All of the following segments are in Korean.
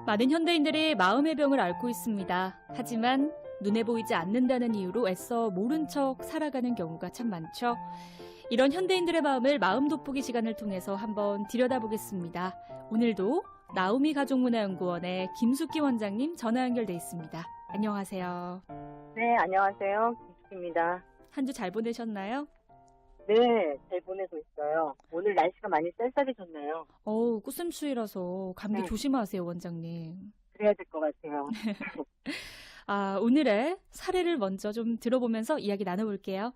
많은 현대인들이 마음의 병을 앓고 있습니다. 하지만 눈에 보이지 않는다는 이유로 애써 모른 척 살아가는 경우가 참 많죠. 이런 현대인들의 마음을 마음 돋보기 시간을 통해서 한번 들여다보겠습니다. 오늘도 나우미 가족문화연구원의 김숙기 원장님 전화 연결돼 있습니다. 안녕하세요. 네, 안녕하세요. 김숙기입니다. 한 주 잘 보내셨나요? 네, 잘 보내고 있어요. 오늘 날씨가 많이 쌀쌀해졌네요. 꽃샘추위라서 감기 네. 조심하세요, 원장님. 그래야 될 것 같아요. 오늘의 사례를 먼저 좀 들어보면서 이야기 나눠볼게요.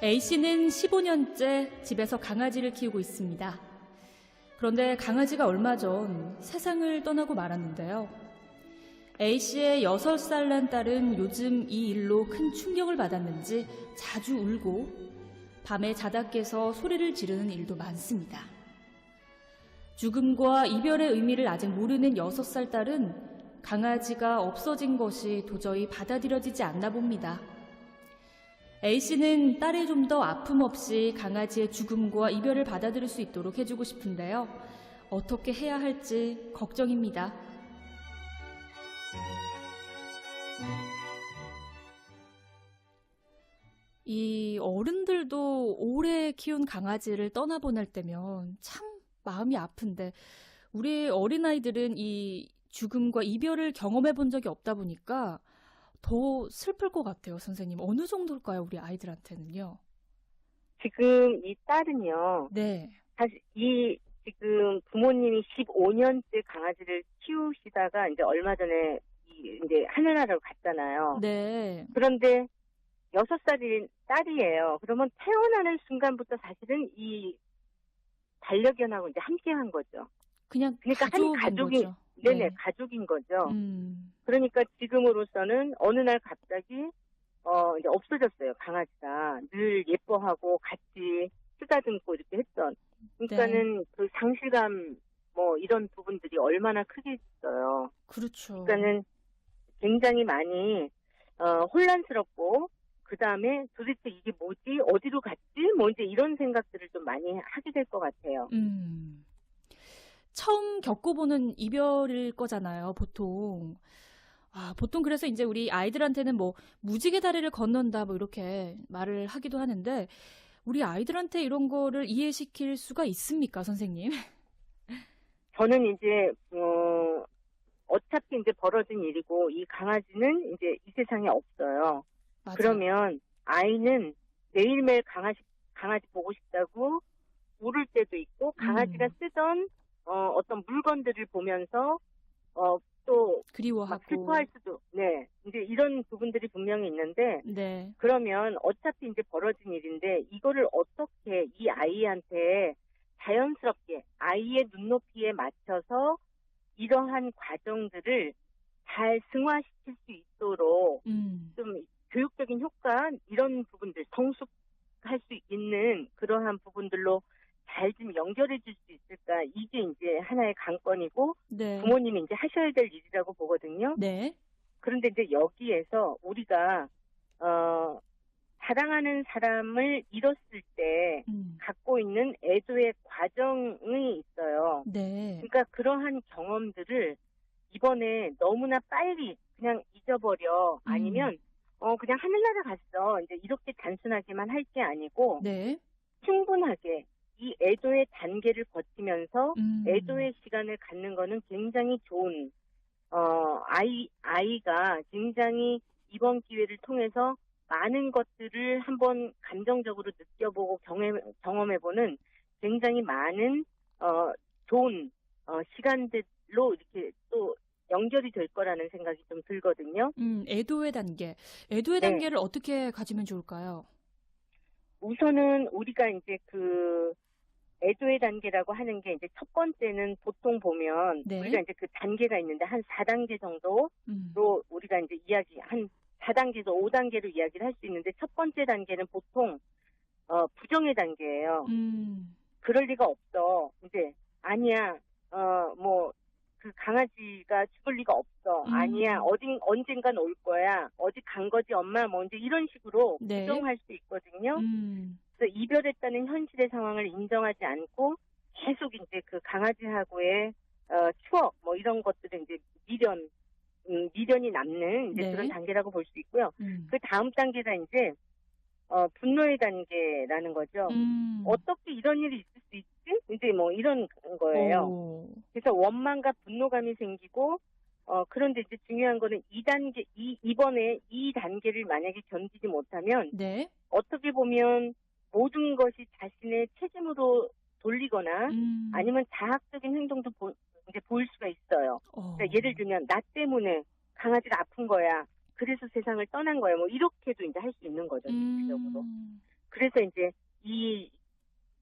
A씨는 15년째 집에서 강아지를 키우고 있습니다. 그런데 강아지가 얼마 전 세상을 떠나고 말았는데요. A씨의 6살 난 딸은 요즘 이 일로 큰 충격을 받았는지 자주 울고 밤에 자다 깨서 소리를 지르는 일도 많습니다. 죽음과 이별의 의미를 아직 모르는 6살 딸은 강아지가 없어진 것이 도저히 받아들여지지 않나 봅니다. A씨는 딸이 좀 더 아픔 없이 강아지의 죽음과 이별을 받아들일 수 있도록 해주고 싶은데요. 어떻게 해야 할지 걱정입니다. 이 어른들도 오래 키운 강아지를 떠나보낼 때면 참 마음이 아픈데 우리 어린아이들은 이 죽음과 이별을 경험해 본 적이 없다 보니까 더 슬플 것 같아요, 선생님. 어느 정도일까요, 우리 아이들한테는요? 지금 이 딸은요. 네. 사실 지금 부모님이 15년째 강아지를 키우시다가 이제 얼마 전에 이제 하늘나라로 갔잖아요. 네. 그런데 6살인 딸이에요. 그러면 태어나는 순간부터 사실은 이 반려견하고 이제 함께 한 거죠. 그러니까 한 가족이, 거죠. 네네, 네. 가족인 거죠. 그러니까 지금으로서는 어느 날 갑자기, 이제 없어졌어요, 강아지가. 늘 예뻐하고 같이 쓰다듬고 이렇게 했던. 그러니까는 그 상실감, 이런 부분들이 얼마나 크겠어요. 그렇죠. 그러니까는 굉장히 많이, 혼란스럽고, 그 다음에 도대체 이게 뭐지? 어디로 갔지? 이제 이런 생각들을 좀 많이 하게 될 것 같아요. 처음 겪어보는 이별일 거잖아요, 보통. 보통 그래서 이제 우리 아이들한테는 무지개 다리를 건넌다, 이렇게 말을 하기도 하는데, 우리 아이들한테 이런 거를 이해시킬 수가 있습니까, 선생님? 저는 이제, 어차피 이제 벌어진 일이고, 이 강아지는 이제 이 세상에 없어요. 맞아요. 그러면 아이는 매일매일 강아지 보고 싶다고 울을 때도 있고, 강아지가 쓰던, 어떤 물건들을 보면서, 또, 그리워하고. 막 슬퍼할 수도, 네. 이제 이런 부분들이 분명히 있는데, 네. 그러면 어차피 이제 벌어진 일인데, 이거를 어떻게 이 아이한테 자연스럽게 아이의 눈높이에 맞춰서 이러한 과정들을 잘 승화시킬 수 있도록 좀 교육적인 효과, 이런 부분들, 성숙할 수 있는 그러한 부분들로 잘 좀 연결해 줄 수 있을까? 이게 이제 하나의 관건이고, 네. 부모님이 이제 하셔야 될 일이라고 보거든요. 네. 그런데 이제 여기에서 우리가, 사랑하는 사람을 잃었을 때 갖고 있는 애도의 과정이 있어요. 네. 그러니까 그러한 경험들을 이번에 너무나 빨리 그냥 잊어버려. 아니면, 그냥 하늘나라 갔어. 이제 이렇게 단순하게만 할 게 아니고, 네. 충분하게 이 애도의 단계를 거치면서 애도의 시간을 갖는 거는 굉장히 좋은, 아이가 굉장히 이번 기회를 통해서 많은 것들을 한번 감정적으로 느껴보고 경험해보는 굉장히 많은, 좋은, 시간들로 이렇게 또 연결이 될 거라는 생각이 좀 들거든요. 애도의 단계. 애도의 네. 단계를 어떻게 가지면 좋을까요? 우선은 우리가 이제 애도의 단계라고 하는 게 이제 첫 번째는 보통 보면 네. 우리가 이제 그 단계가 있는데 한 4단계 정도로 우리가 이제 한 4단계에서 5단계로 이야기를 할 수 있는데 첫 번째 단계는 보통 부정의 단계예요. 그럴 리가 없어. 이제 아니야. 그 강아지가 죽을 리가 없어. 아니야. 언젠간 올 거야. 어디 간 거지, 엄마. 뭐 이제 이런 식으로 네. 부정할 수 있거든요. 그래서 이별했다는 현실의 상황을 인정하지 않고 계속 이제 그 강아지하고의 추억 뭐 이런 것들은 이제 미련이 남는 이제 네. 그런 단계라고 볼 수 있고요. 그 다음 단계가 이제 분노의 단계라는 거죠. 어떻게 이런 일이 있을 수 있지? 이제 뭐 이런 거예요. 오. 그래서 원망과 분노감이 생기고 그런데 이제 중요한 거는 이번에 이 단계를 만약에 견디지 못하면 네. 어떻게 보면 모든 것이 자신의 책임으로 돌리거나 아니면 자학적인 행동도 이제 보일 수가 있어요. 그러니까 예를 들면 나 때문에 강아지가 아픈 거야. 그래서 세상을 떠난 거야. 뭐 이렇게도 이제 할 수 있는 거죠. 실질적으로. 그래서 이제 이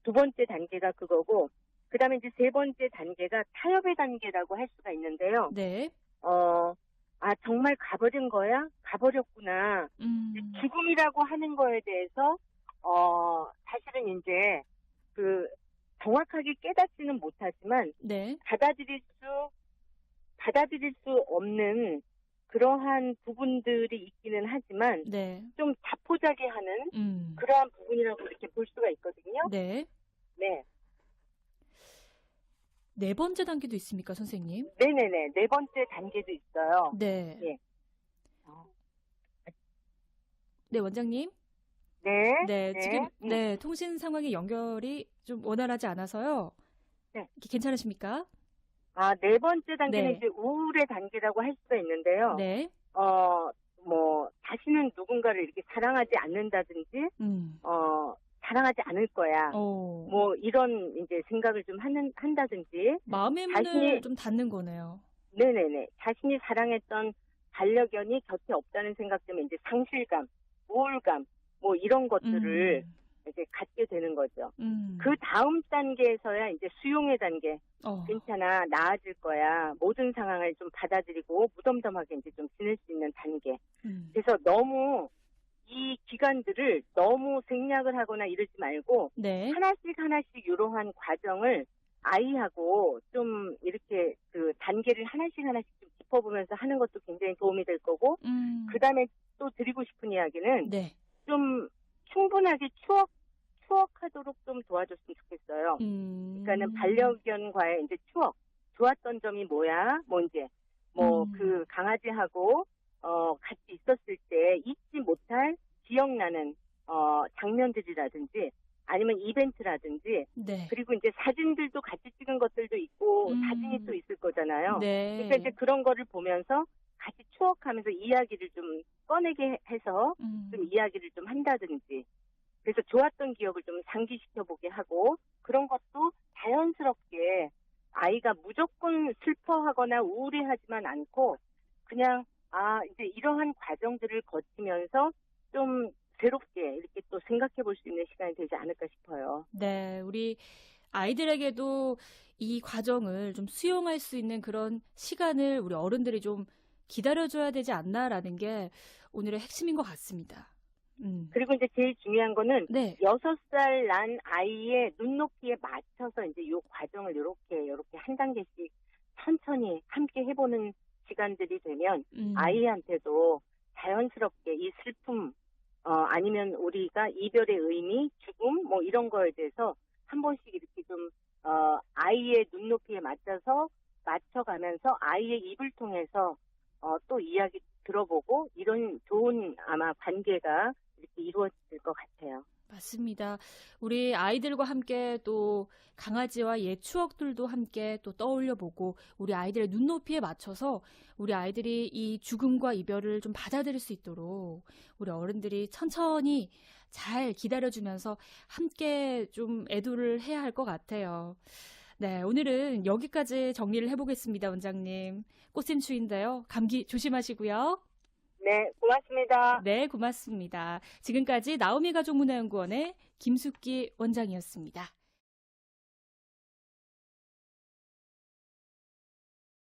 두 번째 단계가 그거고 그다음에 이제 세 번째 단계가 타협의 단계라고 할 수가 있는데요. 네. 정말 가버린 거야? 가버렸구나. 죽음이라고 하는 거에 대해서 사실은 이제 그 정확하게 깨닫지는 못하지만 네. 받아들일 수 없는 그러한 부분들이 있기는 하지만 네. 좀 자포자기하는 그러한 부분이라고 이렇게 볼 수가 있거든요. 네. 네. 네 번째 단계도 있습니까, 선생님? 네네네. 네 번째 단계도 있어요. 네. 예. 네, 원장님. 네. 네, 지금 네, 통신 상황이 연결이 좀 원활하지 않아서요. 네. 괜찮으십니까? 네 번째 단계는 네. 이제 우울의 단계라고 할 수가 있는데요. 네. 뭐 자신은 누군가를 이렇게 사랑하지 않는다든지 사랑하지 않을 거야. 뭐 이런 이제 생각을 좀 한다든지 마음의 문을 좀 닫는 거네요. 네네네. 자신이 사랑했던 반려견이 곁에 없다는 생각 때문에 이제 상실감, 우울감 뭐 이런 것들을 이제 갖게 되는 거죠. 그 다음 단계에서야 이제 수용의 단계. 괜찮아, 나아질 거야. 모든 상황을 좀 받아들이고 무덤덤하게 이제 좀 지낼 수 있는 단계. 그래서 너무 이 기간들을 너무 생략을 하거나 이러지 말고 네. 하나씩 이러한 과정을 아이하고 좀 이렇게 그 단계를 하나씩 좀 짚어보면서 하는 것도 굉장히 도움이 될 거고 그 다음에 또 드리고 싶은 이야기는 네. 좀 충분하게 추억하도록 좀 도와줬으면 좋겠어요. 그러니까는 반려견과의 이제 추억, 좋았던 점이 뭐야? 그 강아지하고 같이 있었을 때 잊지 못할 기억나는 장면들이라든지 아니면 이벤트라든지 네. 그리고 이제 사진들도 같이 찍은 것들도 있고 사진이 또 있을 거잖아요. 네. 그러니까 이제 그런 거를 보면서 같이 추억하면서 이야기를 좀 꺼내게 해서 좀 이야기를 좀 한다든지 그래서 좋았던 기억을 좀 상기시켜보게 하고 그런 것도 자연스럽게 아이가 무조건 슬퍼하거나 우울해하지만 않고 그냥 이제 이러한 과정들을 거치면서 좀 새롭게 이렇게 또 생각해 볼 수 있는 시간이 되지 않을까 싶어요. 네, 우리 아이들에게도 이 과정을 좀 수용할 수 있는 그런 시간을 우리 어른들이 좀 기다려줘야 되지 않나라는 게 오늘의 핵심인 것 같습니다. 그리고 이제 제일 중요한 거는 네. 6살 난 아이의 눈높이에 맞춰서 이제 요 과정을 요렇게 한 단계씩 천천히 함께 해보는 시간들이 되면 아이한테도 자연스럽게 이 슬픔 아니면 우리가 이별의 의미, 죽음 뭐 이런 거에 대해서 한 번씩 이렇게 좀 아이의 눈높이에 맞춰가면서 아이의 입을 통해서 또 이야기 들어보고 이런 좋은 아마 관계가 이렇게 이루어질 것 같아요. 맞습니다. 우리 아이들과 함께 또 강아지와 옛 추억들도 함께 또 떠올려보고 우리 아이들의 눈높이에 맞춰서 우리 아이들이 이 죽음과 이별을 좀 받아들일 수 있도록 우리 어른들이 천천히 잘 기다려주면서 함께 좀 애도를 해야 할 것 같아요. 네, 오늘은 여기까지 정리를 해보겠습니다, 원장님. 꽃샘추위인데요. 감기 조심하시고요. 네, 고맙습니다. 네, 고맙습니다. 지금까지 나오미 가족문화연구원의 김숙기 원장이었습니다.